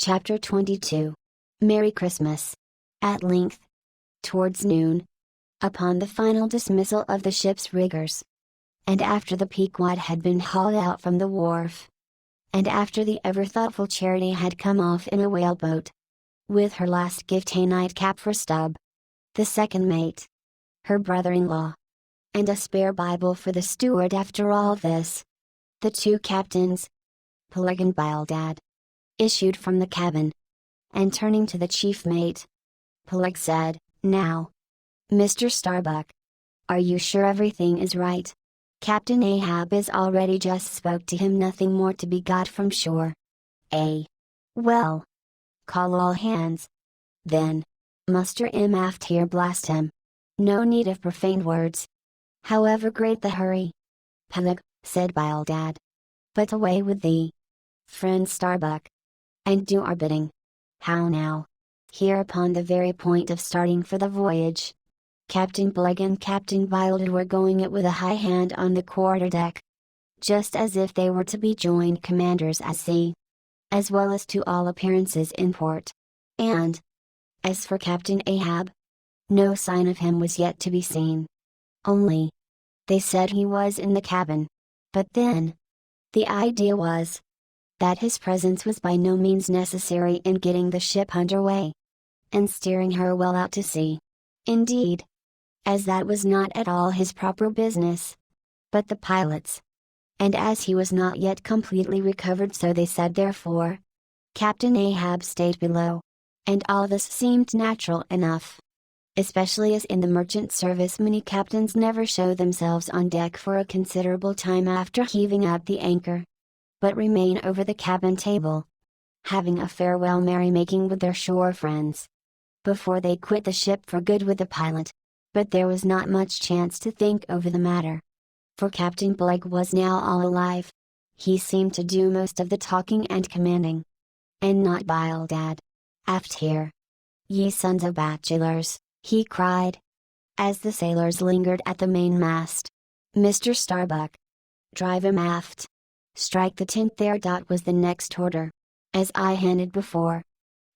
Chapter 22. Merry Christmas. At length, towards noon, upon the final dismissal of the ship's riggers, and after the Pequod had been hauled out from the wharf, and after the ever-thoughtful Charity had come off in a whaleboat, with her last gift a nightcap for Stubb, the second mate, her brother-in-law, and a spare Bible for the steward. After all this, the two captains, Peleg and Bildad, issued from the cabin, and turning to the chief mate, Peleg said, "Now, Mr. Starbuck, are you sure everything is right? Captain Ahab is all ready. Just spoke to him. Nothing more to be got from shore." "Well, call all hands, then. Muster him aft here. Blast him. No need of profane words, however great the hurry." "Peleg," said Bildad. "But away with thee, friend Starbuck, and do our bidding." "How now?" Here upon the very point of starting for the voyage, Captain Peleg and Captain Bildad were going it with a high hand on the quarter-deck, just as if they were to be joint commanders at sea, as well as to all appearances in port. And, as for Captain Ahab, no sign of him was yet to be seen. Only, they said he was in the cabin. But then, the idea was, that his presence was by no means necessary in getting the ship under way, and steering her well out to sea. Indeed, as that was not at all his proper business, but the pilot's, and as he was not yet completely recovered, so they said. Therefore, Captain Ahab stayed below, and all this seemed natural enough, especially as in the merchant service many captains never show themselves on deck for a considerable time after heaving up the anchor, but remain over the cabin table, having a farewell merrymaking with their shore friends, before they quit the ship for good with the pilot. But there was not much chance to think over the matter, for Captain Peleg was now all alive. He seemed to do most of the talking and commanding, and not Bildad. "Aft here, ye sons of bachelors," he cried, as the sailors lingered at the mainmast. "Mr. Starbuck, drive him aft. Strike the tint there." Was the next order. As I hinted before,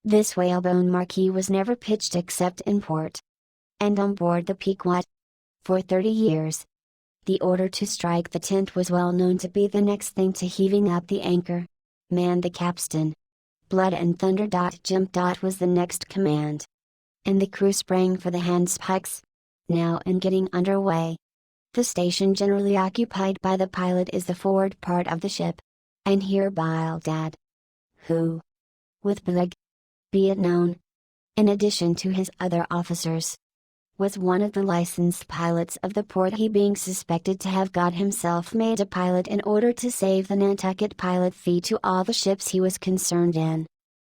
this whalebone marquee was never pitched except in port, and on board the Pequod. For 30 years, the order to strike the tint was well known to be the next thing to heaving up the anchor. "Man the capstan. Blood and thunder." "Jump." Was the next command, and the crew sprang for the handspikes. Now in getting under way, the station generally occupied by the pilot is the forward part of the ship, and here Bildad, who, with Peleg, be it known, in addition to his other officers, was one of the licensed pilots of the port, he being suspected to have got himself made a pilot in order to save the Nantucket pilot fee to all the ships he was concerned in,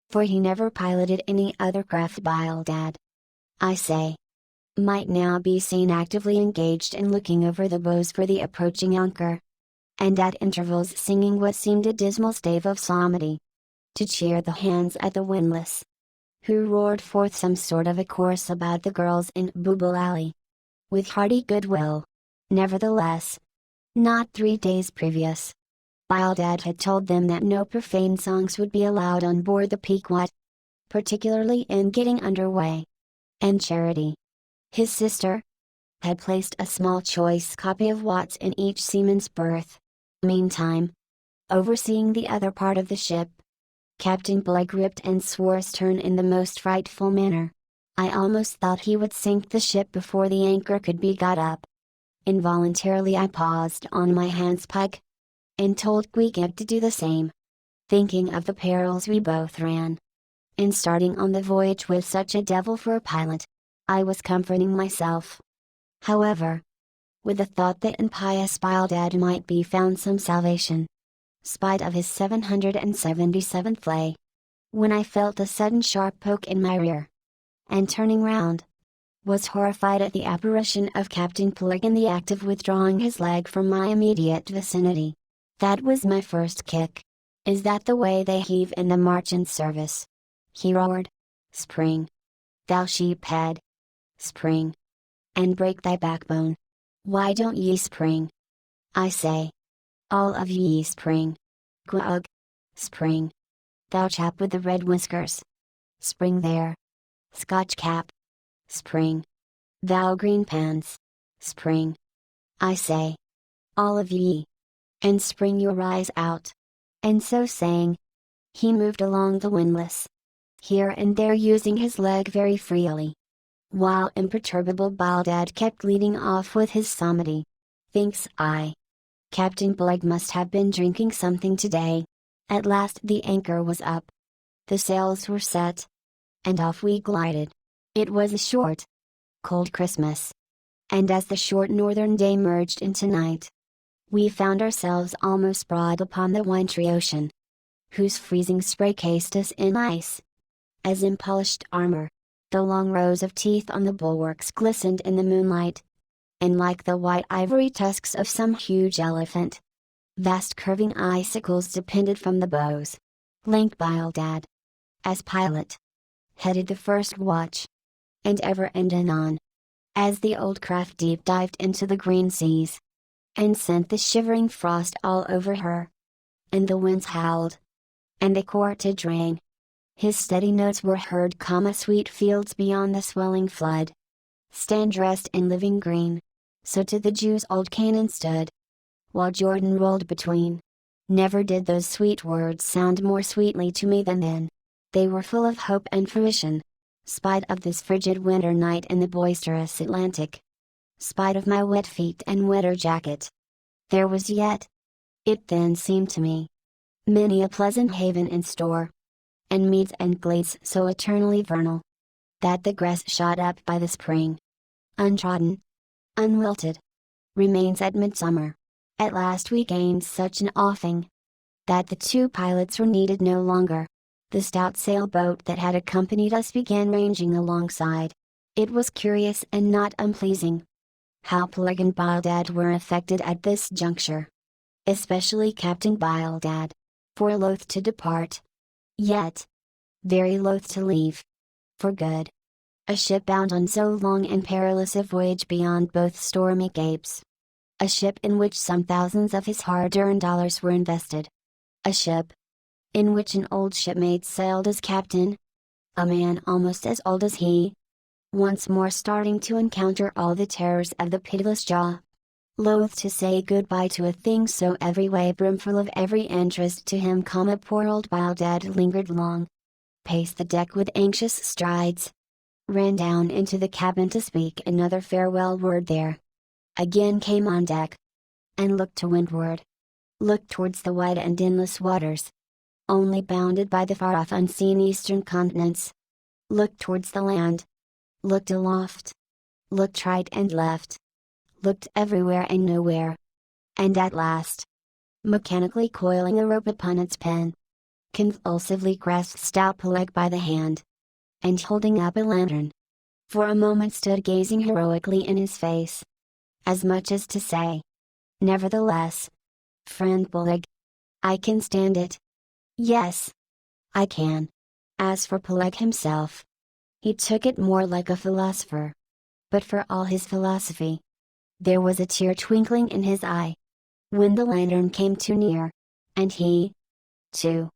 for he never piloted any other craft. Bildad, I say, might now be seen actively engaged in looking over the bows for the approaching anchor, and at intervals singing what seemed a dismal stave of psalmody, to cheer the hands at the windlass, who roared forth some sort of a chorus about the girls in Booble Alley, with hearty goodwill. Nevertheless, not 3 days previous, Bildad had told them that no profane songs would be allowed on board the Pequod, particularly in getting under way, and Charity, his sister, had placed a small choice copy of Watts in each seaman's berth. Meantime, overseeing the other part of the ship, Captain Peleg ripped and swore stern in the most frightful manner. I almost thought he would sink the ship before the anchor could be got up. Involuntarily I paused on my handspike, and told Queequeg to do the same, thinking of the perils we both ran in starting on the voyage with such a devil for a pilot. I was comforting myself, however, with the thought that in pious Bildad might be found some salvation, spite of his 777th lay, when I felt a sudden sharp poke in my rear, and turning round, was horrified at the apparition of Captain Peleg in the act of withdrawing his leg from my immediate vicinity. That was my first kick. "Is that the way they heave in the merchant service?" he roared. "Spring, thou sheephead! Spring, and break thy backbone. Why don't ye spring? I say, all of ye spring. Quag, spring. thou chap with the red whiskers. Spring there. Scotch cap. Spring. Thou green pants. Spring. I say. All of ye. And spring your eyes out. And so saying, he moved along the windlass, here and there using his leg very freely, while imperturbable Bildad kept leading off with his psalmody. Thinks I. Captain Blake must have been drinking something today. At last the anchor was up. The sails were set. And off we glided. It was a short, cold Christmas. And as the short northern day merged into night, we found ourselves almost broad upon the wintry ocean, whose freezing spray cased us in ice, as in polished armor. The long rows of teeth on the bulwarks glistened in the moonlight, and like the white ivory tusks of some huge elephant, vast curving icicles depended from the bows. Lank Bildad, as pilot, headed the first watch, and ever and anon, as the old craft deep dived into the green seas, and sent the shivering frost all over her, and the winds howled, and the cordage rang, his steady notes were heard, sweet fields beyond the swelling flood stand dressed in living green. So to the Jews old Canaan stood, while Jordan rolled between. Never did those sweet words sound more sweetly to me than then. They were full of hope and fruition, spite of this frigid winter night in the boisterous Atlantic, spite of my wet feet and wetter jacket. There was yet, it then seemed to me, many a pleasant haven in store, and meads and glades so eternally vernal, that the grass shot up by the spring, untrodden, unwilted, remains at midsummer. At last we gained such an offing, that the two pilots were needed no longer. The stout sailboat that had accompanied us began ranging alongside. It was curious and not unpleasing, how Peleg and Bildad were affected at this juncture. Especially Captain Bildad, for loath to depart, yet very loath to leave, for good, a ship bound on so long and perilous a voyage beyond both stormy gapes. A ship in which some thousands of his hard-earned dollars were invested. A ship in which an old shipmate sailed as captain, a man almost as old as he, once more starting to encounter all the terrors of the pitiless jaw. Loath to say goodbye to a thing so every way brimful of every interest to him, poor old Bildad lingered long, paced the deck with anxious strides, ran down into the cabin to speak another farewell word there, again came on deck, and looked to windward, looked towards the wide and endless waters, only bounded by the far-off unseen eastern continents, looked towards the land, looked aloft, looked right and left, looked everywhere and nowhere, and at last, mechanically coiling a rope upon its pen, convulsively grasped stout Peleg by the hand, and holding up a lantern, for a moment stood gazing heroically in his face, as much as to say, nevertheless, friend Peleg, I can stand it. Yes, I can. As for Peleg himself, he took it more like a philosopher. But for all his philosophy, there was a tear twinkling in his eye, when the lantern came too near, and he, too,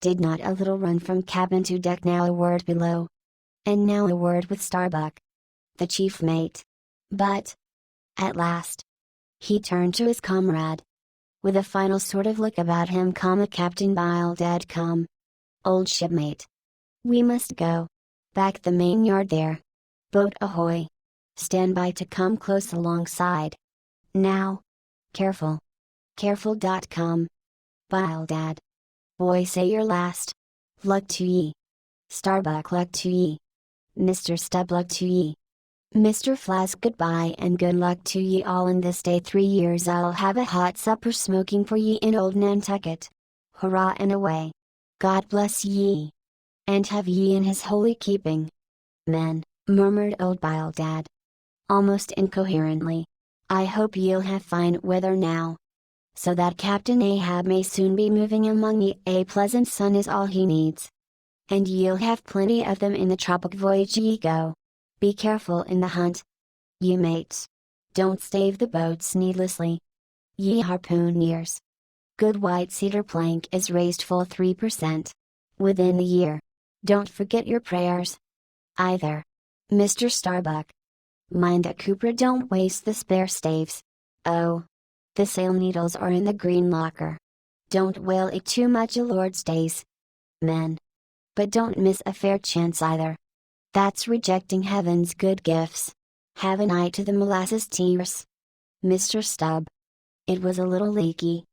did not a little run from cabin to deck, now a word below, and now a word with Starbuck, the chief mate. But, at last, he turned to his comrade, with a final sort of look about him, Captain Bildad, come, old shipmate. We must go. Back the main yard there. Boat ahoy. Stand by to come close alongside. Now. Careful. Careful. Come. Bildad. Boy, say your last. Luck to ye. Starbuck, luck to ye. Mr. Stubb, luck to ye. Mr. Flask, goodbye and good luck to ye all. In this day 3 years I'll have a hot supper smoking for ye in old Nantucket. Hurrah and away. God bless ye. And have ye in his holy keeping. Men, murmured old Bildad, almost incoherently. I hope ye'll have fine weather now, so that Captain Ahab may soon be moving among ye. A pleasant sun is all he needs. And ye'll have plenty of them in the tropic voyage ye go. Be careful in the hunt, ye mates. Don't stave the boats needlessly, ye harpooneers. Good white cedar plank is raised full 3%. within the year. Don't forget your prayers. Either. Mr. Starbuck. Mind that Cooper don't waste the spare staves. Oh. The sail needles are in the green locker. Don't whale it too much a Lord's days. Men. But don't miss a fair chance either. That's rejecting heaven's good gifts. Have an eye to the molasses tears. Mr. Stubb. It was a little leaky.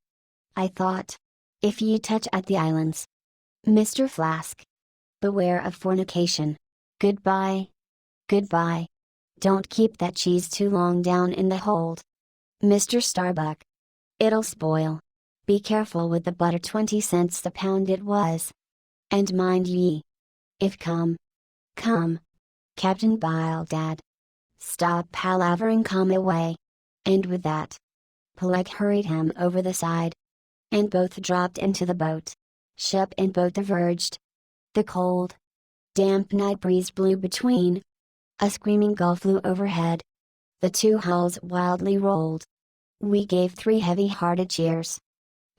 I thought. If ye touch at the islands. Mr. Flask. Beware of fornication. Goodbye. Goodbye. Don't keep that cheese too long down in the hold. Mr. Starbuck. It'll spoil. Be careful with the butter, 20 cents the pound it was. And mind ye. If come. Captain Bildad. Stop palavering, come away. And with that. Peleg hurried him over the side. And both dropped into the boat. Ship and boat diverged. The cold, damp night breeze blew between. A screaming gull flew overhead. The two hulls wildly rolled. We gave 3 heavy-hearted cheers.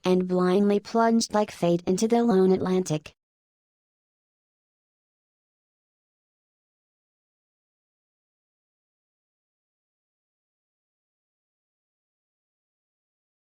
And blindly plunged like fate into the lone Atlantic.